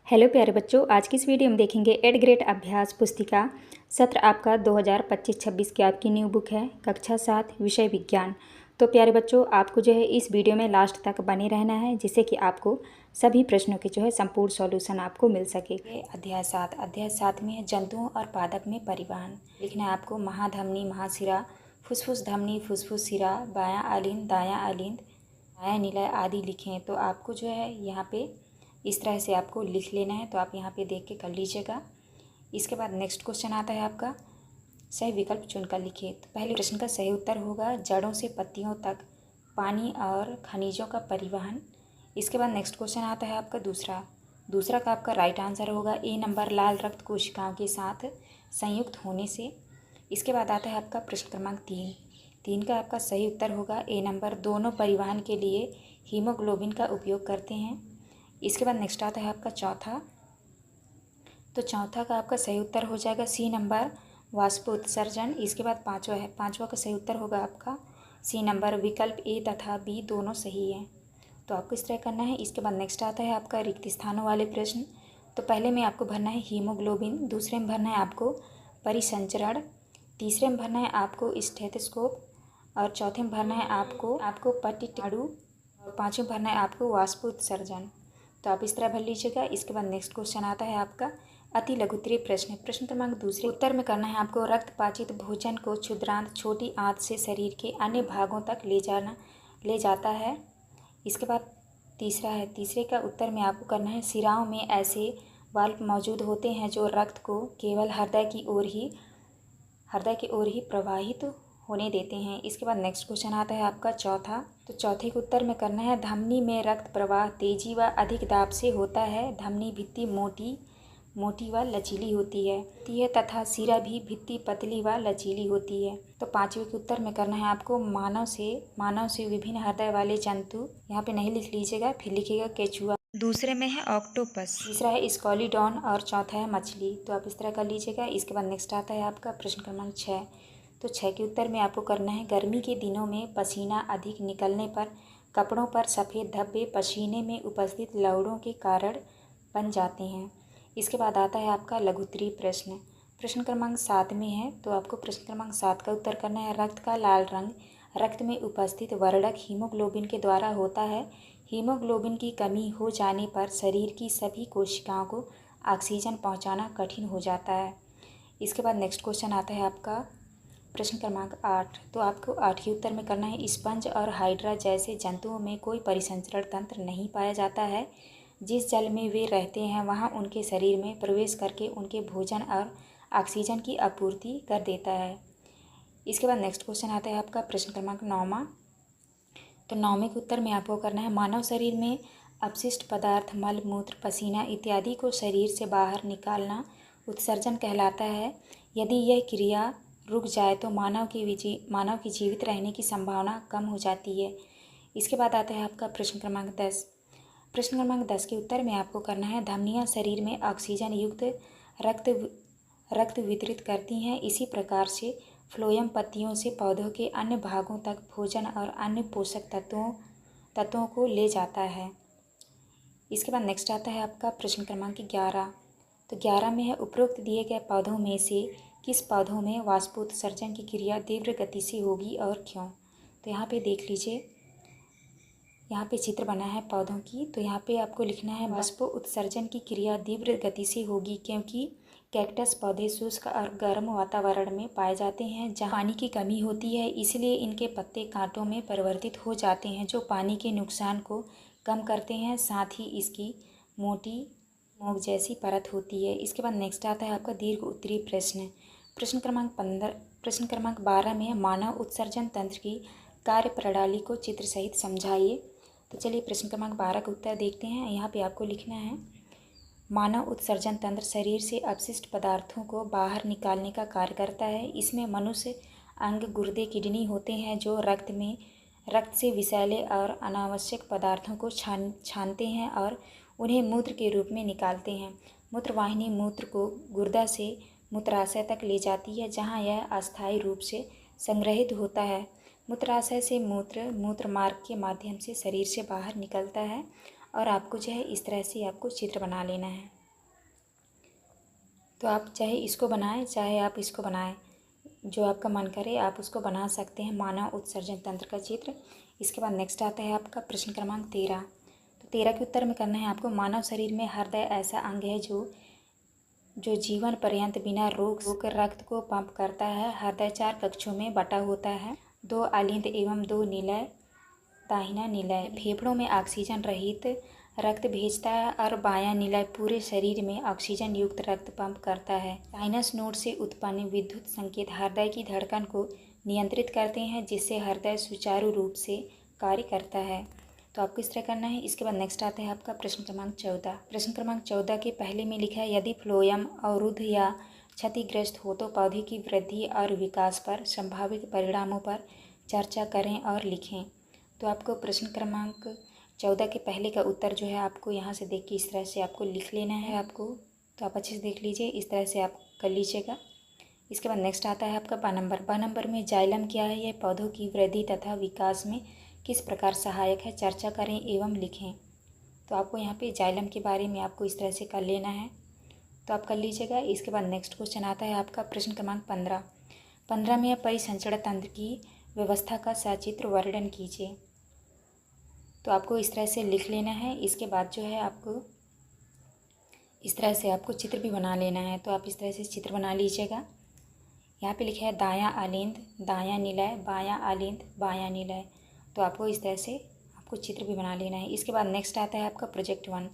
Hello प्यारे बच्चों, आज की इस वीडियो में देखेंगे 8 ग्रेड अभ्यास पुस्तिका सत्र आपका 2025-26 की आपकी न्यू बुक है कक्षा 7 विषय विज्ञान। तो प्यारे बच्चों, आपको जो है इस वीडियो में लास्ट तक बने रहना है जिससे कि आपको सभी प्रश्नों के जो है संपूर्ण सॉल्यूशन आपको मिल सके। अध्याय 7 में जंतुओं और पादप में परिवहन लिखना है आपको। महाधमनी, महाशिरा, फुसफुस धमनी, फुसफुस शिरा, बायां अलिंद, दायां अलिंद, बायां निलय आदि लिखें। तो आपको जो है यहाँ पे इस तरह से आपको लिख लेना है, तो आप यहाँ पे देख के कर लीजिएगा। इसके बाद नेक्स्ट क्वेश्चन आता है आपका, सही विकल्प चुनकर लिखिए। तो पहले प्रश्न का सही उत्तर होगा जड़ों से पत्तियों तक पानी और खनिजों का परिवहन। इसके बाद नेक्स्ट क्वेश्चन आता है आपका दूसरा का आपका राइट आंसर होगा ए नंबर, लाल रक्त कोशिकाओं के साथ संयुक्त होने से। इसके बाद आता है आपका प्रश्न क्रमांक 3 का आपका सही उत्तर होगा ए नंबर, दोनों परिवहन के लिए हीमोग्लोबिन का उपयोग करते हैं। इसके बाद नेक्स्ट आता है आपका चौथा का आपका सही उत्तर हो जाएगा सी नंबर, वाष्प उत्सर्जन। इसके बाद पांचवा का सही उत्तर होगा आपका सी नंबर, विकल्प ए तथा बी दोनों सही हैं। तो आपको इस तरह करना है। इसके बाद नेक्स्ट आता है आपका रिक्त स्थानों वाले प्रश्न। तो पहले में आपको भरना है हीमोग्लोबिन, दूसरे में भरना है आपको परिसंचरण, तीसरे में भरना है आपको स्टेथोस्कोप, और चौथे में भरना है आपको पट्टिटाड़ू, और पाँचवें में भरना है आपको वाष्प उत्सर्जन। तो आप इस तरह भर लीजिएगा। इसके बाद नेक्स्ट क्वेश्चन आता है आपका अति लघुत्तरीय प्रश्न क्रमांक 2 उत्तर में करना है आपको रक्तपाचित भोजन को क्षुद्रांत छोटी आंत से शरीर के अन्य भागों तक ले जाता है। इसके बाद तीसरे का उत्तर में आपको करना है शिराओं में ऐसे वाल्व मौजूद होते हैं जो रक्त को केवल हृदय की ओर ही प्रवाहित होने देते हैं। इसके बाद नेक्स्ट क्वेश्चन आता है आपका चौथे के उत्तर में करना है धमनी में रक्त प्रवाह तेजी व अधिक दाब से होता है। धमनी भित्ति मोटी व लचीली होती है तथा शिरा भी भित्ति पतली व लचीली होती है। तो पांचवे के उत्तर में करना है आपको मानव से विभिन्न हृदय वाले जंतु, यहाँ पे नहीं लिख लीजिएगा, फिर लिखिएगा केचुआ। दूसरे में है ऑक्टोपस, तीसरा है स्कॉलिडॉन और चौथा है मछली। तो आप इस तरह कर लीजिएगा। इसके बाद नेक्स्ट आता है आपका प्रश्न क्रमांक 6। तो 6 के उत्तर में आपको करना है गर्मी के दिनों में पसीना अधिक निकलने पर कपड़ों पर सफ़ेद धब्बे पसीने में उपस्थित लवड़ों के कारण बन जाते हैं। इसके बाद आता है आपका लघुत्तरीय प्रश्न क्रमांक 7 में है। तो आपको प्रश्न क्रमांक 7 का उत्तर करना है रक्त का लाल रंग रक्त में उपस्थित वर्णक हीमोग्लोबिन के द्वारा होता है। हीमोग्लोबिन की कमी हो जाने पर शरीर की सभी कोशिकाओं को ऑक्सीजन पहुँचाना कठिन हो जाता है। इसके बाद नेक्स्ट क्वेश्चन आता है आपका प्रश्न क्रमांक 8। तो आपको 8 के उत्तर में करना है स्पंज और हाइड्रा जैसे जंतुओं में कोई परिसंचरण तंत्र नहीं पाया जाता है। जिस जल में वे रहते हैं वहाँ उनके शरीर में प्रवेश करके उनके भोजन और ऑक्सीजन की आपूर्ति कर देता है। इसके बाद नेक्स्ट क्वेश्चन आता है आपका प्रश्न क्रमांक 9। तो 9वें के उत्तर में आपको करना है मानव शरीर में अपशिष्ट पदार्थ मल मूत्र पसीना इत्यादि को शरीर से बाहर निकालना उत्सर्जन कहलाता है। यदि यह क्रिया रुक जाए तो मानव की जीवित रहने की संभावना कम हो जाती है। इसके बाद आता है आपका प्रश्न क्रमांक 10। प्रश्न क्रमांक 10 के उत्तर में आपको करना है धमनियां शरीर में ऑक्सीजन युक्त रक्त वितरित करती हैं। इसी प्रकार से फ्लोएम पत्तियों से पौधों के अन्य भागों तक भोजन और अन्य पोषक तत्वों को ले जाता है। इसके बाद नेक्स्ट आता है आपका प्रश्न क्रमांक 11। तो 11 में है उपरोक्त दिए गए पौधों में से किस पौधों में वाष्पोत्सर्जन की क्रिया तीव्र गति से होगी और क्यों। तो यहाँ पे देख लीजिए, यहाँ पे चित्र बना है पौधों की। तो यहाँ पे आपको लिखना है वाष्पोत्सर्जन की क्रिया तीव्र गति से होगी क्योंकि कैक्टस पौधे शुष्क और गर्म वातावरण में पाए जाते हैं जहाँ पानी की कमी होती है। इसलिए इनके पत्ते कांटों में परिवर्तित हो जाते हैं जो पानी के नुकसान को कम करते हैं। साथ ही इसकी मोटी मोग जैसी परत होती है। इसके बाद नेक्स्ट आता है आपका दीर्घ उत्तरीय प्रश्न क्रमांक 12 में मानव उत्सर्जन तंत्र की कार्य प्रणाली को चित्र सहित समझाइए। तो चलिए प्रश्न क्रमांक 12 का उत्तर देखते हैं। यहाँ पे आपको लिखना है मानव उत्सर्जन तंत्र शरीर से अपशिष्ट पदार्थों को बाहर निकालने का कार्य करता है। इसमें मनुष्य अंग गुर्दे किडनी होते हैं जो रक्त से विषैले और अनावश्यक पदार्थों को छानते हैं और उन्हें मूत्र के रूप में निकालते हैं। मूत्रवाहिनी मूत्र को गुर्दा से मूत्राशय तक ले जाती है जहाँ यह अस्थायी रूप से संग्रहित होता है। मूत्राशय से मूत्र मार्ग के माध्यम से शरीर से बाहर निकलता है। और आपको जो है इस तरह से आपको चित्र बना लेना है। तो आप चाहे इसको बनाएं चाहे आप इसको बनाएं, जो आपका मन करे आप उसको बना सकते हैं, मानव उत्सर्जन तंत्र का चित्र। इसके बाद नेक्स्ट आता है आपका प्रश्न क्रमांक 13। तो 13 के उत्तर में करना है आपको, मानव शरीर में हृदय ऐसा अंग है जो जीवन पर्यंत बिना रोक रक्त को पंप करता है। हृदय 4 कक्षों में बटा होता है, 2 अलिंद एवं 2 निलय, दाहिना निलय फेफड़ों में ऑक्सीजन रहित रक्त भेजता है और बायां निलय पूरे शरीर में ऑक्सीजन युक्त रक्त पंप करता है। साइनस नोड से उत्पन्न विद्युत संकेत हृदय की धड़कन को नियंत्रित करते हैं, जिससे हृदय सुचारू रूप से कार्य करता है। तो आपको इस तरह करना है। इसके बाद नेक्स्ट आता है आपका प्रश्न क्रमांक 14। प्रश्न क्रमांक 14 के पहले में लिखा है, यदि फ्लोएम अवरुद्ध या क्षतिग्रस्त हो तो पौधे की वृद्धि और विकास पर संभावित परिणामों पर चर्चा करें और लिखें। तो आपको प्रश्न क्रमांक 14 के पहले का उत्तर जो है आपको यहाँ से देख के इस तरह से आपको लिख लेना है आपको। तो आप अच्छे से देख लीजिए, इस तरह से आप कर लीजिएगा। इसके बाद नेक्स्ट आता है आपका 2 नंबर। 2 नंबर में जाइलम क्या है, यह पौधों की वृद्धि तथा विकास में किस प्रकार सहायक है, चर्चा करें एवं लिखें। तो आपको यहाँ पे जाइलम के बारे में आपको इस तरह से कर लेना है, तो आप कर लीजिएगा। इसके बाद नेक्स्ट क्वेश्चन आता है आपका प्रश्न क्रमांक 15। 15 में परिसंचरण तंत्र की व्यवस्था का सचित्र वर्णन कीजिए। तो आपको इस तरह से लिख लेना है। इसके बाद जो है आपको इस तरह से आपको चित्र भी बना लेना है, तो आप इस तरह से चित्र बना लीजिएगा। यहाँ पे लिखा है दायां अलिंद दायां निलय, बायां अलिंद बायां निलय। तो आपको इस तरह से आपको चित्र भी बना लेना है। इसके बाद नेक्स्ट आता है आपका प्रोजेक्ट 1।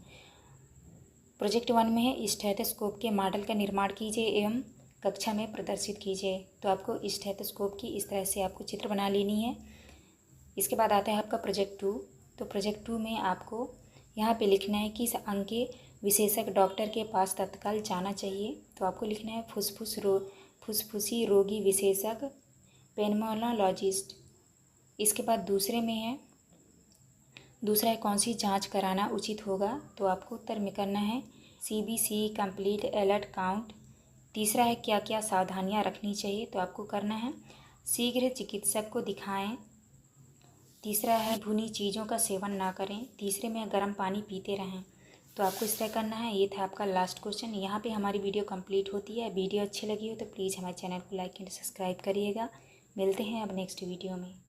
प्रोजेक्ट 1 में है स्टेथोस्कोप के मॉडल का निर्माण कीजिए एवं कक्षा में प्रदर्शित कीजिए। तो आपको स्टेथोस्कोप की इस तरह से आपको चित्र बना लेनी है। इसके बाद आता है आपका प्रोजेक्ट 2। तो प्रोजेक्ट 2 में आपको यहाँ पे लिखना है कि इस अंग के विशेषज्ञ डॉक्टर के पास तत्काल जाना चाहिए। तो आपको लिखना है फुसफुसी रोगी विशेषज्ञ, पेल्मोनोलॉजिस्ट। इसके बाद दूसरा है कौन सी जांच कराना उचित होगा। तो आपको उत्तर में करना है CBC कंप्लीट एलर्ट काउंट। तीसरा है क्या क्या सावधानियां रखनी चाहिए। तो आपको करना है शीघ्र चिकित्सक को दिखाएं। तीसरा है भुनी चीज़ों का सेवन ना करें। तीसरे में गर्म पानी पीते रहें। तो आपको इस तरह करना है। ये था आपका लास्ट क्वेश्चन। यहाँ पे हमारी वीडियो कंप्लीट होती है। वीडियो अच्छी लगी हो तो प्लीज़ हमारे चैनल को लाइक एंड सब्सक्राइब करिएगा। मिलते हैं अब नेक्स्ट वीडियो में।